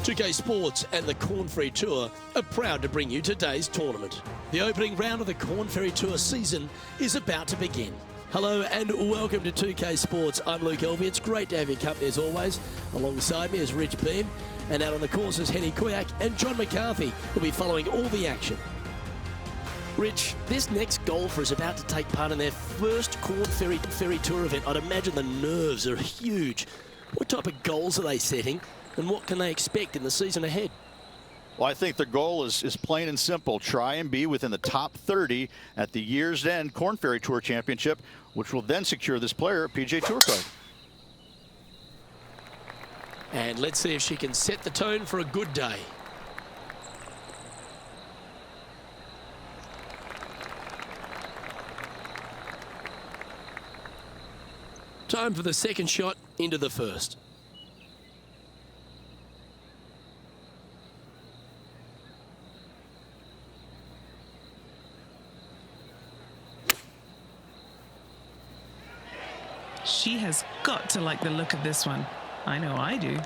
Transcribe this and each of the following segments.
Pga Sports and the Corn Ferry Tour are proud to bring you today's tournament. The opening round of the Corn Ferry Tour season is about to begin. Hello and welcome to 2K Sports. I'm Luke Elvey. It's great to have your company as always. Alongside me is Rich Beam, and out on the course is Henny Kuyak and John McCarthy, who'll be following all the action. Rich, this next golfer is about to take part in their first Corn Ferry Tour event. I'd imagine the nerves are huge. What type of goals are they setting, and what can they expect in the season ahead? Well, I think the goal is plain and simple. Try and be within the top 30 at the year's end Corn Ferry Tour Championship, which will then secure this player a PGA Tour card. And let's see if she can set the tone for a good day. Time for the second shot into the first. She has got to like the look of this one. I know I do.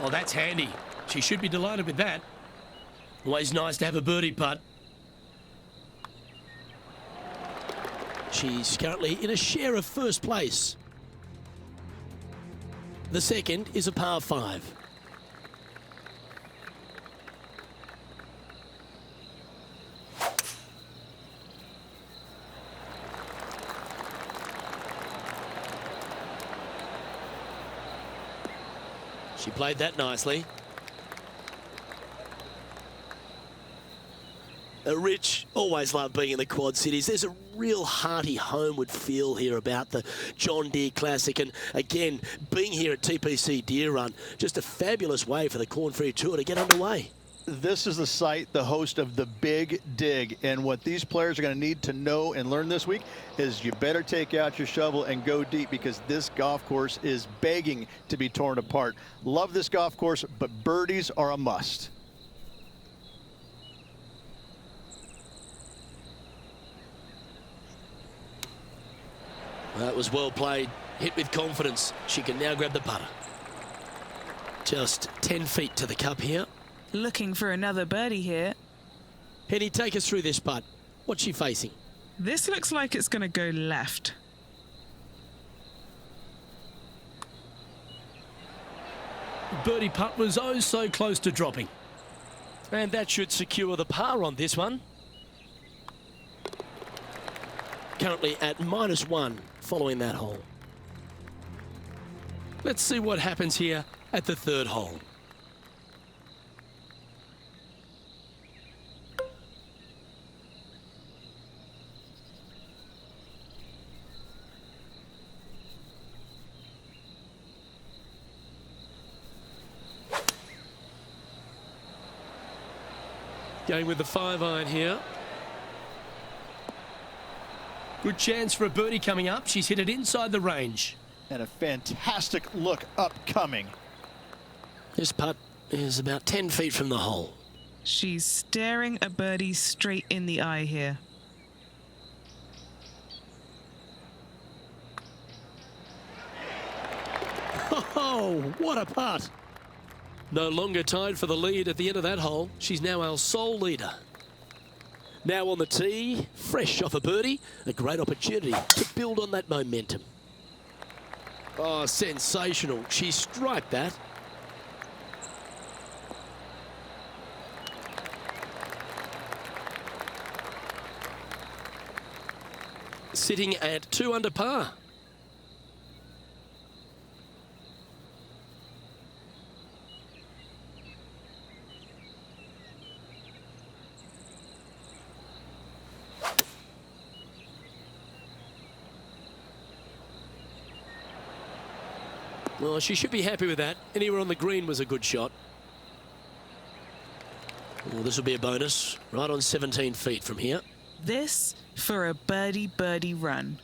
Oh, that's handy. She should be delighted with that. Always nice to have a birdie putt. She's currently in a share of first place. The second is a par 5. She played that nicely. Rich, always love being in the Quad Cities. There's a real hearty homeward feel here about the John Deere Classic. And again, being here at TPC Deer Run, just a fabulous way for the Corn Ferry Tour to get underway. This is the site, the host of the Big Dig. And what these players are going to need to know and learn this week is you better take out your shovel and go deep, because this golf course is begging to be torn apart. Love this golf course, but birdies are a must. That was well played, hit with confidence. She can now grab the putter. Just 10 feet to the cup here. Looking for another birdie here. Henny, take us through this putt. What's she facing? This looks like it's going to go left. Birdie putt was oh so close to dropping. And that should secure the par on this one. Currently at -1 following that hole. Let's see what happens here at the third hole. Going with the 5-iron here. Good chance for a birdie coming up. She's hit it inside the range. And a fantastic look upcoming. This putt is about 10 feet from the hole. She's staring a birdie straight in the eye here. Oh, what a putt. No longer tied for the lead at the end of that hole. She's now our sole leader. Now on the tee, fresh off a birdie, a great opportunity to build on that momentum. Oh, sensational. She striped that. Sitting at 2 under par. Well, she should be happy with that. Anywhere on the green was a good shot. Well, this will be a bonus. Right on 17 feet from here. This for a birdie run.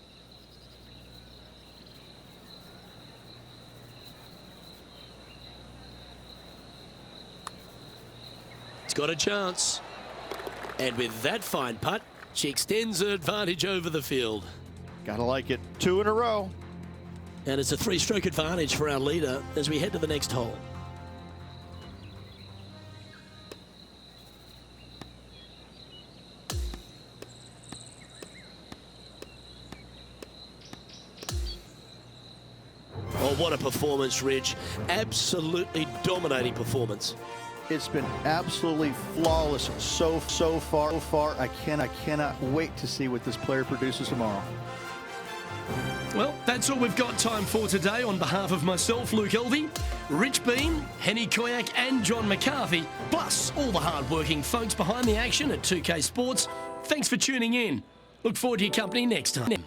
It's got a chance. And with that fine putt, she extends her advantage over the field. Gotta like it. 2 in a row. And it's a 3-stroke advantage for our leader as we head to the next hole. Oh, what a performance, Rich. Absolutely dominating performance. It's been absolutely flawless so far. I cannot wait to see what this player produces tomorrow. Well, that's all we've got time for today. On behalf of myself, Luke Elvey, Rich Bean, Henny Koyak and John McCarthy, plus all the hard-working folks behind the action at 2K Sports, thanks for tuning in. Look forward to your company next time.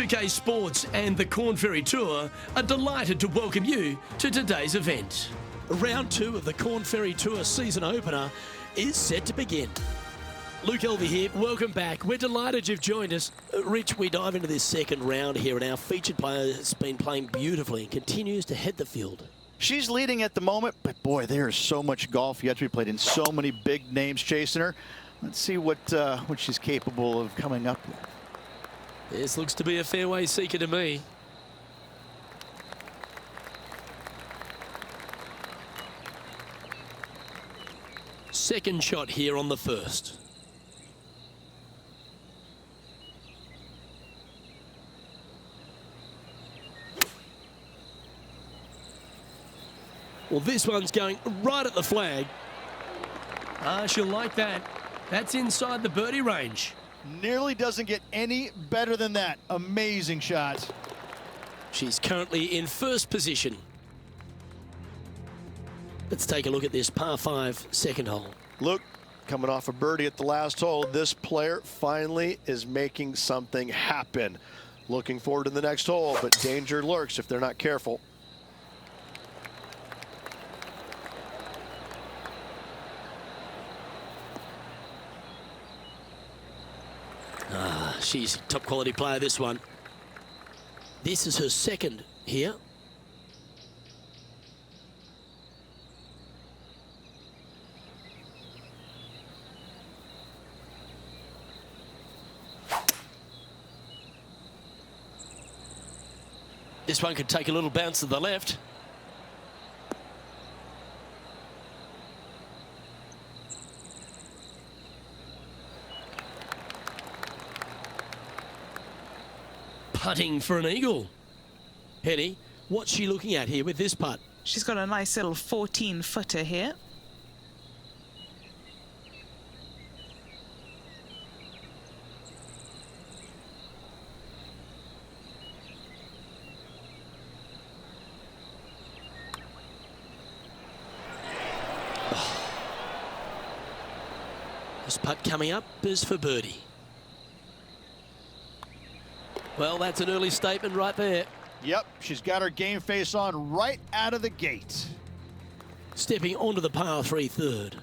Pga Sports and the Corn Ferry Tour are delighted to welcome you to today's event. Round 2 of the Corn Ferry Tour season opener is set to begin. Luke Elvey here, welcome back. We're delighted you've joined us. Rich, we dive into this second round here, and our featured player has been playing beautifully and continues to head the field. She's leading at the moment, but boy, there's so much golf yet to be played and so many big names chasing her. Let's see what she's capable of coming up with. This looks to be a fairway seeker to me. Second shot here on the first. Well, this one's going right at the flag. Ah, she'll like that. That's inside the birdie range. Nearly doesn't get any better than that. Amazing shot. She's currently in first position. Let's take a look at this par 5 second hole. Luke, coming off a birdie at the last hole, this player finally is making something happen. Looking forward to the next hole, but danger lurks if they're not careful. She's a top quality player, this one. This is her second here. This one could take a little bounce to the left. Putting for an eagle. Henny, what's she looking at here with this putt? She's got a nice little 14-footer here. This putt coming up is for birdie. Well, that's an early statement right there. Yep, she's got her game face on right out of the gate. Stepping onto the par 3 third.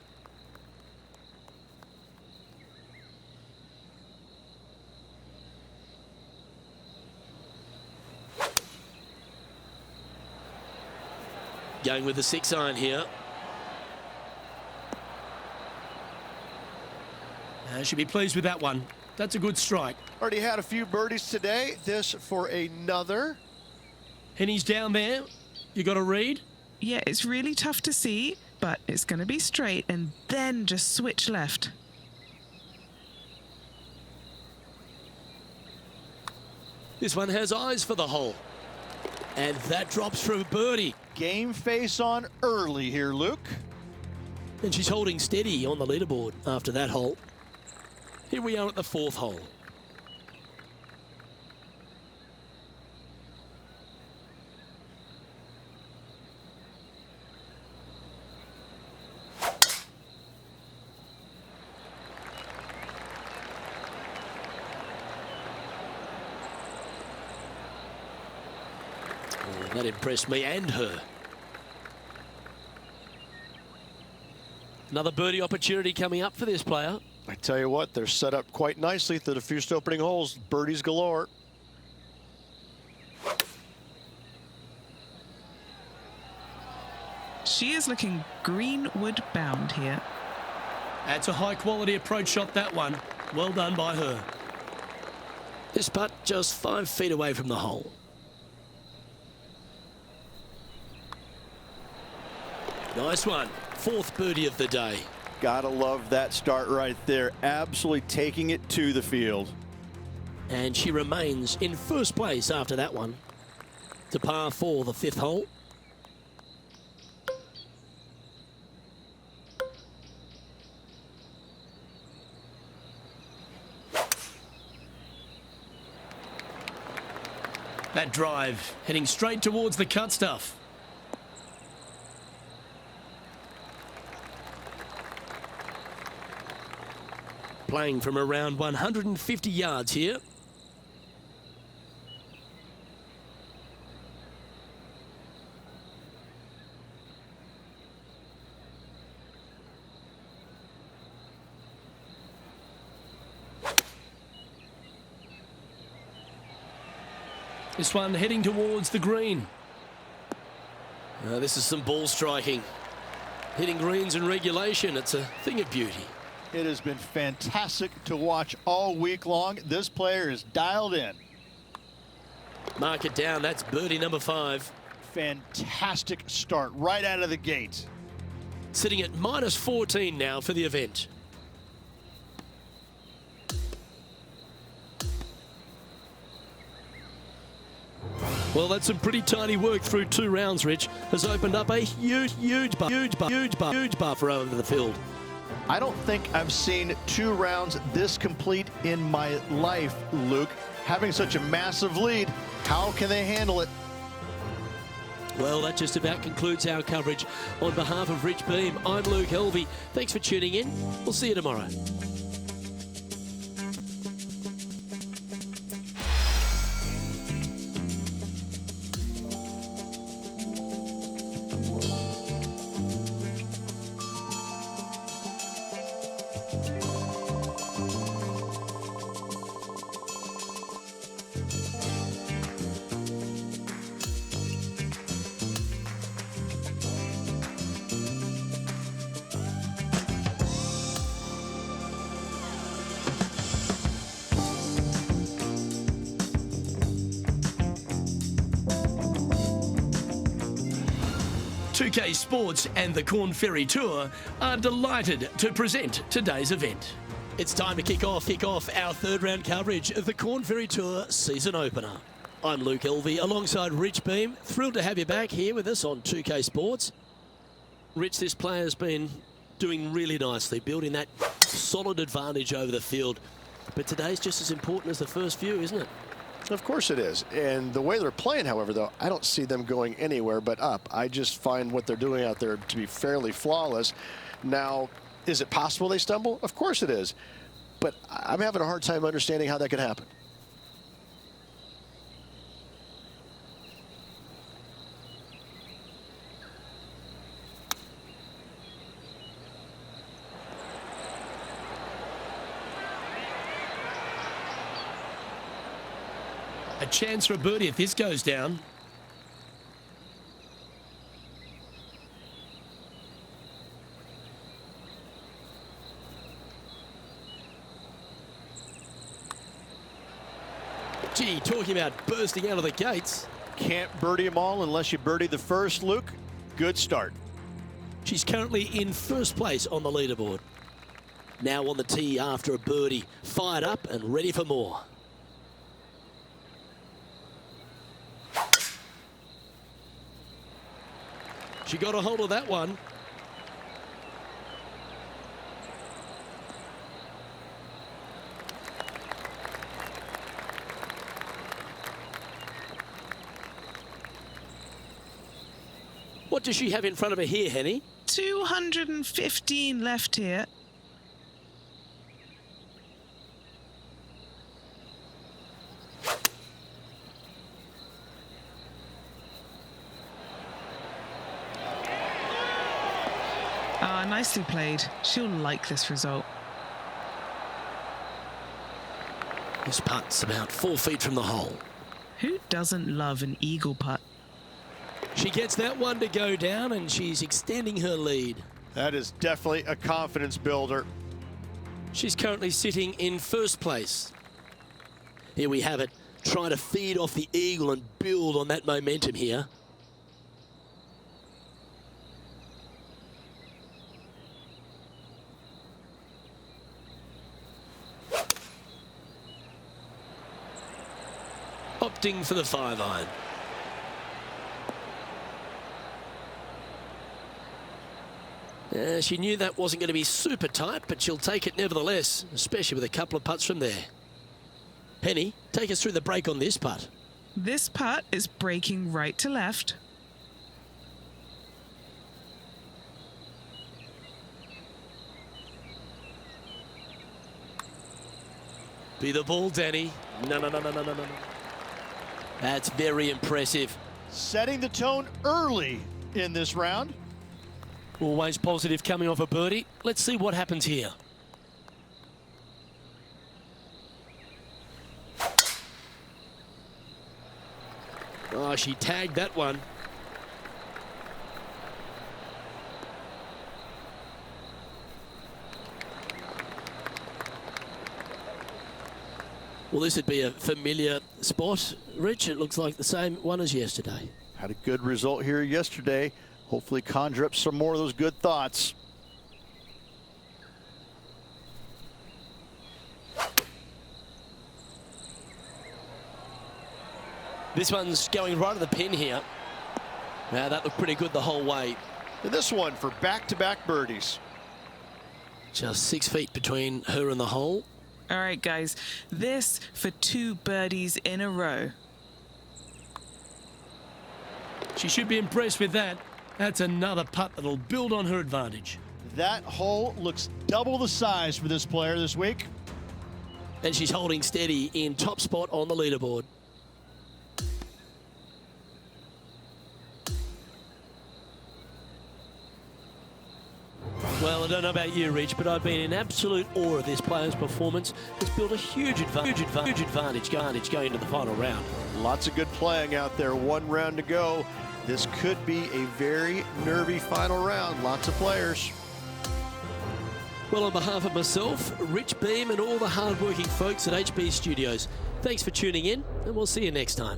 Going with the 6-iron here. She'll be pleased with that one. That's a good strike. Already had a few birdies today. This for another. Henny's down there. You got a read? Yeah, it's really tough to see, but it's going to be straight and then just switch left. This one has eyes for the hole. And that drops for a birdie. Game face on early here, Luke. And she's holding steady on the leaderboard after that hole. Here we are at the 4th hole. Oh, that impressed me and her. Another birdie opportunity coming up for this player. I tell you what, they're set up quite nicely through the first opening holes. Birdies galore. She is looking greenwood bound here. That's a high quality approach shot, that one. Well done by her. This putt just 5 feet away from the hole. Nice one. 4th birdie of the day. Gotta love that start right there. Absolutely taking it to the field. And she remains in first place after that one. To par 4, the 5th hole. That drive heading straight towards the cut stuff. Playing from around 150 yards here. This one heading towards the green. This is some ball striking. Hitting greens in regulation, it's a thing of beauty. It has been fantastic to watch all week long. This player is dialed in. Mark it down, that's birdie number 5. Fantastic start right out of the gate. Sitting at -14 now for the event. Well, that's some pretty tiny work through 2 rounds, Rich. Has opened up a huge buffer over the field. I don't think I've seen 2 rounds this complete in my life, Luke. Having such a massive lead, how can they handle it? Well, that just about concludes our coverage. On behalf of Rich Beam, I'm Luke Helvey. Thanks for tuning in. We'll see you tomorrow. Pga Sports and the Corn Ferry Tour are delighted to present today's event. It's time to kick off our 3rd round coverage of the Corn Ferry Tour season opener. I'm Luke Helvey alongside Rich Beam. Thrilled to have you back here with us on 2K Sports. Rich, this player's been doing really nicely, building that solid advantage over the field. But today's just as important as the first few, isn't it? Of course it is. And the way they're playing, however, though, I don't see them going anywhere but up. I just find what they're doing out there to be fairly flawless. Now, is it possible they stumble? Of course it is. But I'm having a hard time understanding how that could happen. A chance for a birdie if this goes down. Gee, talking about bursting out of the gates. Can't birdie them all unless you birdie the first, Luke. Good start. She's currently in first place on the leaderboard. Now on the tee after a birdie. Fired up and ready for more. She got a hold of that one. What does she have in front of her here, Henny? 215 left here. Ah, nicely played. She'll like this result. This putt's about 4 feet from the hole. Who doesn't love an eagle putt? She gets that one to go down and she's extending her lead. That is definitely a confidence builder. She's currently sitting in first place. Here we have it, trying to feed off the eagle and build on that momentum here. Opting for the 5-iron. She knew that wasn't going to be super tight, but she'll take it nevertheless, especially with a couple of putts from there. Penny, take us through the break on this putt. This putt is breaking right to left. Be the ball, Danny. No. That's very impressive. Setting the tone early in this round. Always positive coming off a birdie. Let's see what happens here. Oh, she tagged that one. Well, this would be a familiar spot, Rich. It looks like the same one as yesterday. Had a good result here yesterday. Hopefully conjure up some more of those good thoughts. This one's going right at the pin here. Now, that looked pretty good the whole way. And this one for back-to-back birdies. Just 6 feet between her and the hole. All right, guys, this for 2 birdies in a row. She should be impressed with that. That's another putt that'll build on her advantage. That hole looks double the size for this player this week. And she's holding steady in top spot on the leaderboard. Well, I don't know about you, Rich, but I've been in absolute awe of this player's performance. It's built a huge advantage going into the final round. Lots of good playing out there. 1 round to go. This could be a very nervy final round. Lots of players. Well, on behalf of myself, Rich Beam, and all the hard-working folks at HB Studios, thanks for tuning in, and we'll see you next time.